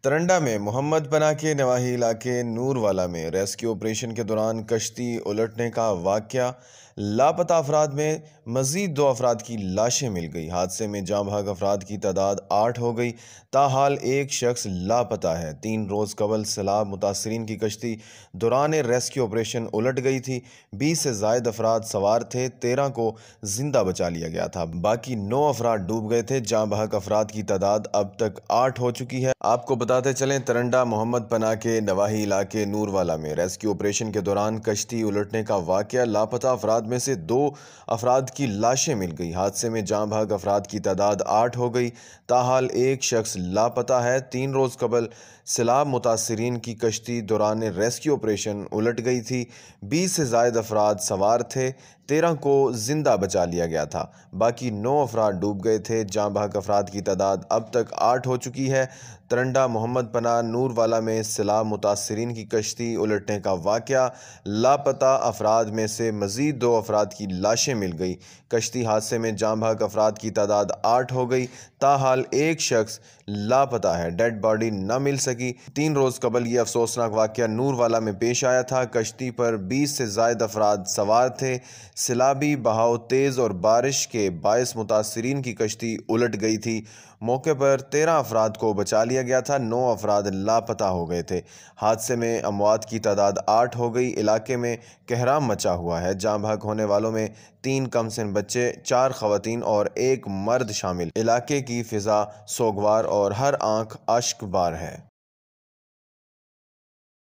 ترنڈا میں محمد پناہ کے نواحی علاقے نور والا میں ریسکیو آپریشن کے دوران کشتی الٹنے کا واقعہ، لاپتہ افراد میں مزید 2 افراد کی لاشیں مل گئی۔ حادثے میں جاں بحق افراد کی تعداد 8 ہو گئی، تاحال ایک شخص لاپتہ ہے۔ 3 روز قبل سیلاب متاثرین کی کشتی دوران ریسکیو آپریشن الٹ گئی تھی۔ 20 سے زائد افراد سوار تھے، 13 کو زندہ بچا لیا گیا تھا، باقی 9 افراد ڈوب گئے تھے۔ جاں بحق افراد کی تعداد اب تک 8 ہو چکی ہے۔ آپ کو بتاتے چلیں، ترنڈا محمد پناہ کے نواحی علاقے نور والا میں ریسکیو آپریشن کے دوران کشتی الٹنے کا واقعہ، لاپتہ افراد میں سے 2 افراد کی لاشیں مل گئی۔ حادثے میں جاں بحق افراد کی تعداد 8 ہو گئی، تاحال ایک شخص لاپتہ ہے۔ 3 روز قبل سیلاب متاثرین کی کشتی دوران ریسکیو آپریشن الٹ گئی تھی۔ 20 سے زائد افراد سوار تھے، 13 کو زندہ بچا لیا گیا تھا، باقی 9 افراد ڈوب گئے تھے۔ جاں بحق افراد کی تعداد اب تک 8 ہو چکی ہے۔ ترنڈا محمد پناہ نور والا میں سیلاب متاثرین کی کشتی الٹنے کا واقعہ، لاپتہ افراد میں سے مزید 2 افراد کی لاشیں مل گئی۔ کشتی حادثے میں جاں بحق افراد کی تعداد 8 ہو گئی، تاحال ایک شخص لاپتہ ہے، ڈیڈ باڈی نہ مل سکی۔ 3 روز قبل یہ افسوسناک واقعہ نور والا میں پیش آیا تھا۔ کشتی پر 20 سے زائد افراد سوار تھے۔ سیلابی بہاؤ تیز اور بارش کے باعث متاثرین کی کشتی الٹ گئی تھی۔ موقع پر 13 افراد کو بچا لیا گیا تھا، 9 افراد لاپتہ ہو گئے تھے۔ حادثے میں اموات کی تعداد 8 ہو گئی۔ علاقے میں کہرام مچا ہوا ہے۔ جاں بحق ہونے والوں میں 3 کم سن بچے، 4 خواتین اور 1 مرد شامل۔ علاقے کی فضا سوگوار اور ہر آنکھ اشک بار ہے۔